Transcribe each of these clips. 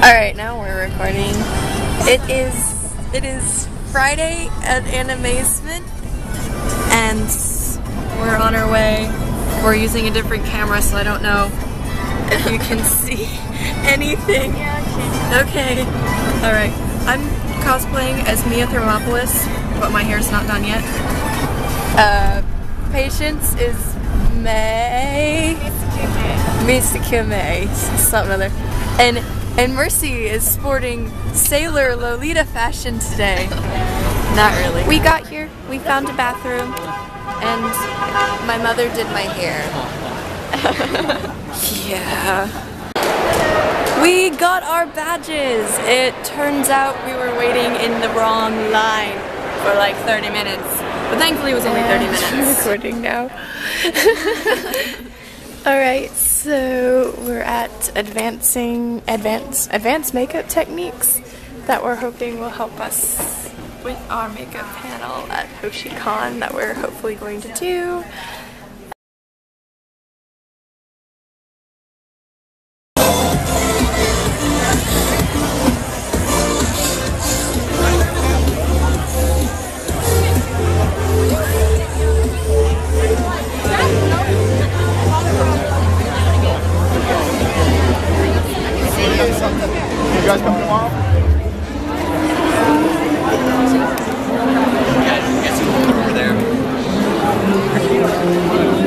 Alright, now we're recording. It is Friday at Animazement, and we're on our way. We're using a different camera, so I don't know if you can see anything. Okay. Alright. I'm cosplaying as Mia Thermopolis, but my hair's not done yet. Patience is May. Misakime. Something other. And Mercy is sporting Sailor Lolita fashion today. Not really. We got here, we found a bathroom, and my mother did my hair. Yeah. We got our badges. It turns out we were waiting in the wrong line for like 30 minutes. But thankfully it was only 30 minutes. I'm recording now. Alright, so we're at advanced makeup techniques that we're hoping will help us with our makeup panel at Hoshicon that we're hopefully going to do. You guys coming tomorrow?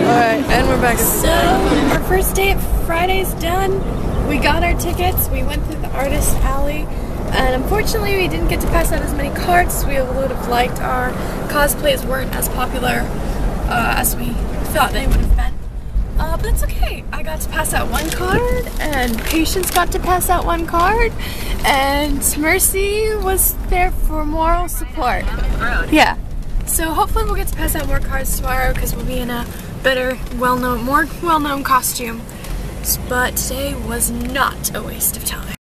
Alright, and we're back. So, our first day at Friday's done. We got our tickets, we went through the artist alley, and unfortunately we didn't get to pass out as many cards as we would have liked. Our cosplays weren't as popular as we thought they would have been. But that's okay. I got to pass out one card, and Patience got to pass out one card, and Mercy was there for moral support. Yeah. So hopefully we'll get to pass out more cards tomorrow because we'll be in a better, more well-known costume. But today was not a waste of time.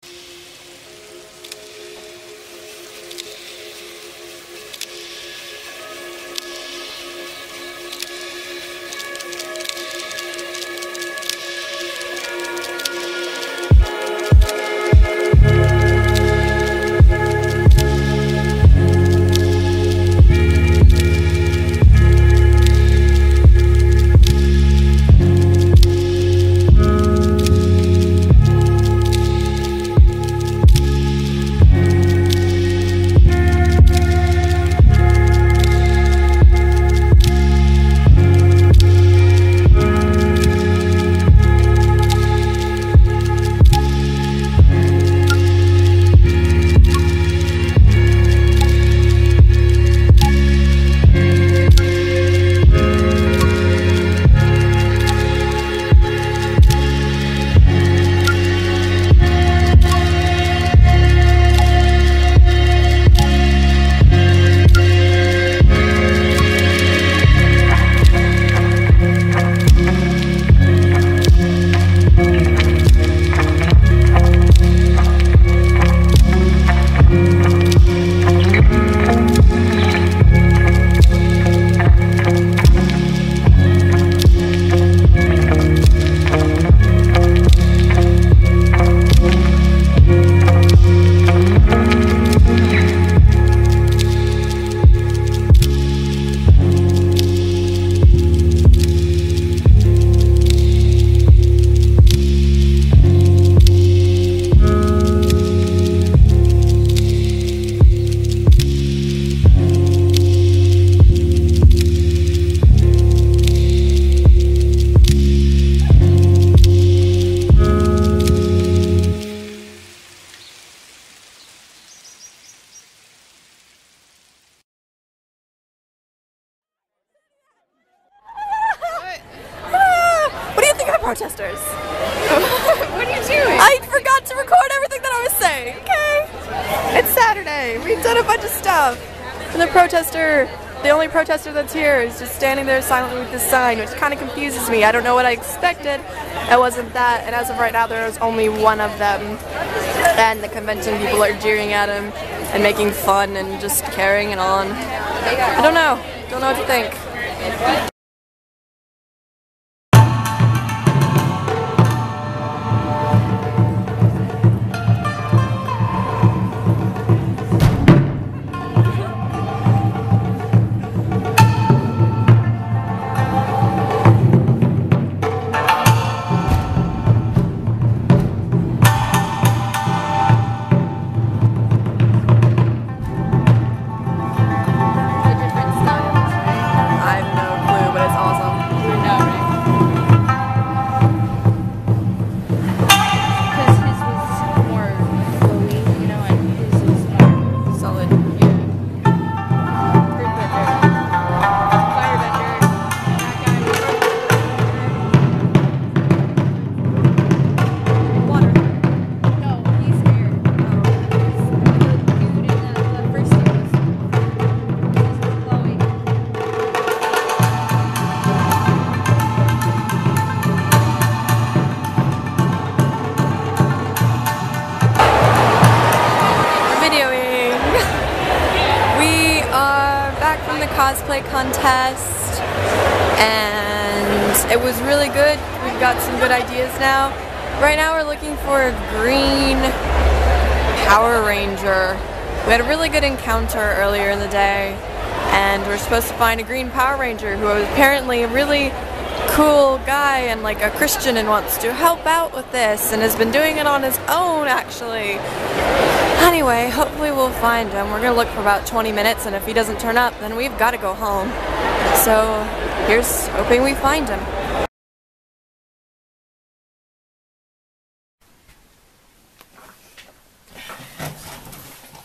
Protesters. What are you doing? I forgot to record everything that I was saying, okay? It's Saturday. We've done a bunch of stuff. And the only protester that's here is just standing there silently with this sign, which kind of confuses me. I don't know what I expected. It wasn't that, and as of right now there was only one of them. And the convention people are jeering at him and making fun and just carrying it on. I don't know what to think. cosplay contest, and it was really good. We've got some good ideas now. Right now we're looking for a green Power Ranger. We had a really good encounter earlier in the day, and we're supposed to find a green Power Ranger who was apparently a really cool guy and like a Christian and wants to help out with this and has been doing it on his own actually. Anyway, hopefully we'll find him. We're gonna look for about 20 minutes, and if he doesn't turn up, then we've got to go home. So here's hoping we find him.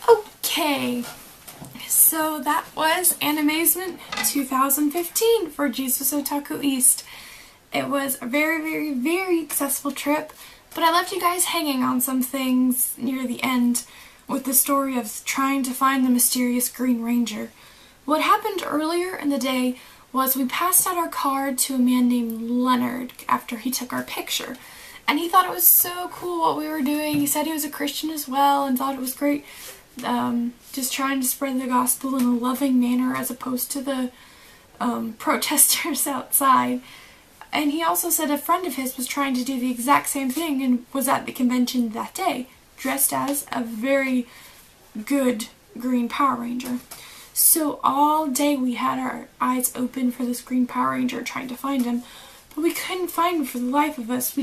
Okay, so that was Animazement 2015 for Jesus Otaku East. It was a very successful trip, but I left you guys hanging on some things near the end with the story of trying to find the mysterious Green Ranger. What happened earlier in the day was we passed out our card to a man named Leonard after he took our picture, and he thought it was so cool what we were doing. He said he was a Christian as well and thought it was great. Just trying to spread the gospel in a loving manner as opposed to the protesters outside. And he also said a friend of his was trying to do the exact same thing and was at the convention that day, dressed as a very good Green Power Ranger. So all day we had our eyes open for this Green Power Ranger trying to find him, but we couldn't find him for the life of us.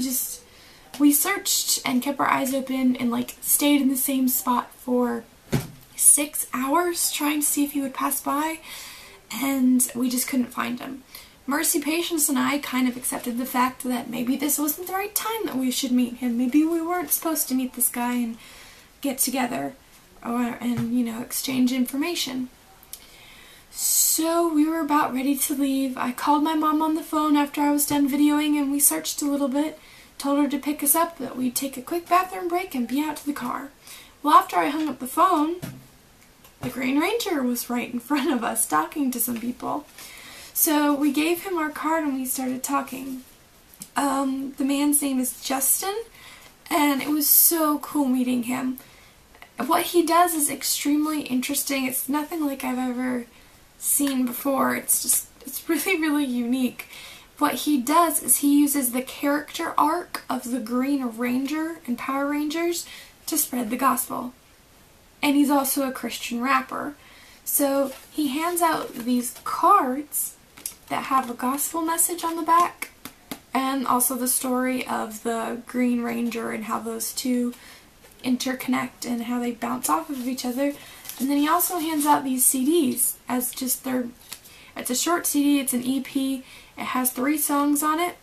We searched and kept our eyes open and like stayed in the same spot for 6 hours trying to see if he would pass by, and we just couldn't find him. Mercy, Patience, and I kind of accepted the fact that maybe this wasn't the right time that we should meet him. Maybe we weren't supposed to meet this guy and get together and, you know, exchange information. So we were about ready to leave. I called my mom on the phone after I was done videoing, and we searched a little bit. Told her to pick us up, that we'd take a quick bathroom break and be out to the car. Well, after I hung up the phone, the Green Ranger was right in front of us talking to some people. So we gave him our card and we started talking. The man's name is Justin, and it was so cool meeting him. What he does is extremely interesting. It's nothing like I've ever seen before. It's really unique. What he does is he uses the character arc of the Green Ranger and Power Rangers to spread the gospel. And he's also a Christian rapper. So he hands out these cards that have a gospel message on the back, and also the story of the Green Ranger and how those two interconnect and how they bounce off of each other. And then he also hands out these CDs as just it's a short CD, it's an EP, it has 3 songs on it,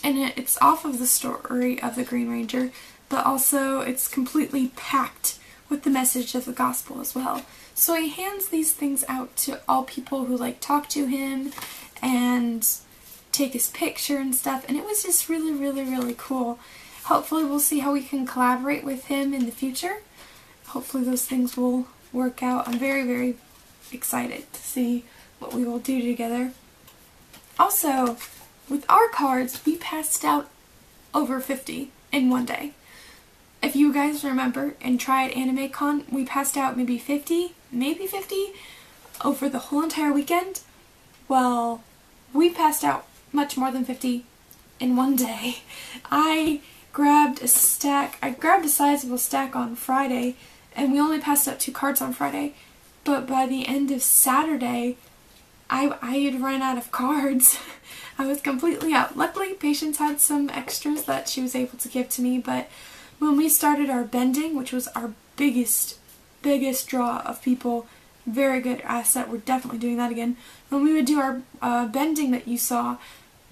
and it's off of the story of the Green Ranger, but also it's completely packed with the message of the gospel as well. So he hands these things out to all people who like talk to him and take his picture and stuff, and it was just really cool. Hopefully we'll see how we can collaborate with him in the future. Hopefully those things will work out. I'm very excited to see what we will do together. Also, with our cards, we passed out over 50 in one day. If you guys remember, in Triad Anime Con, we passed out maybe 50 over the whole entire weekend. Well, we passed out much more than 50 in one day. I grabbed a sizable stack on Friday, and we only passed out 2 cards on Friday. But by the end of Saturday, I had run out of cards. I was completely out. Luckily, Patience had some extras that she was able to give to me, but when we started our bending, which was our biggest draw of people, very good asset, we're definitely doing that again. When we would do our bending that you saw,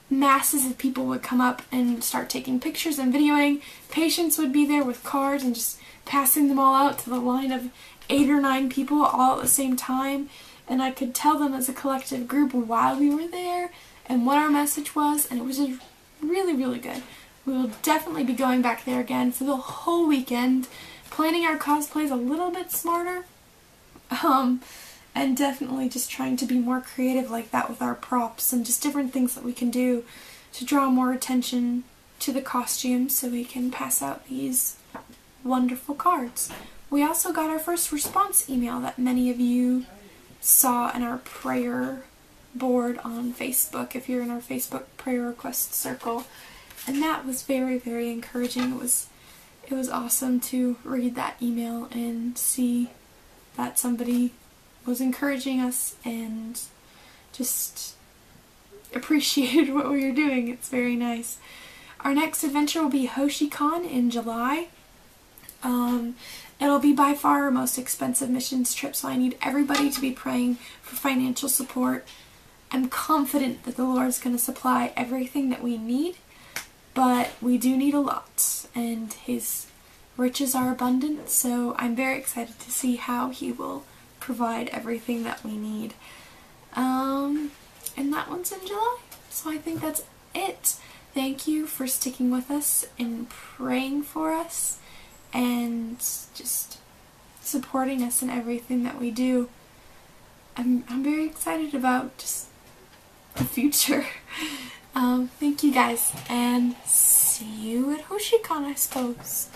masses of people would come up and start taking pictures and videoing. Patience would be there with cards and just passing them all out to the line of 8 or 9 people all at the same time. And I could tell them as a collective group while we were there and what our message was, and it was just really good. We will definitely be going back there again for the whole weekend, planning our cosplays a little bit smarter, and definitely just trying to be more creative like that with our props and just different things that we can do to draw more attention to the costumes so we can pass out these wonderful cards. We also got our first response email that many of you saw in our prayer board on Facebook, if you're in our Facebook prayer request circle. And that was very, very encouraging. It was awesome to read that email and see that somebody was encouraging us and just appreciated what we were doing. It's very nice. Our next adventure will be Hoshicon in July. It'll be by far our most expensive missions trip, so I need everybody to be praying for financial support. I'm confident that the Lord's going to supply everything that we need, but we do need a lot, and His riches are abundant, so I'm very excited to see how He will provide everything that we need. And that one's in July, so I think that's it. Thank you for sticking with us and praying for us and just supporting us in everything that we do. I'm very excited about just the future. Thank you guys, and see you at Hoshicon, I suppose.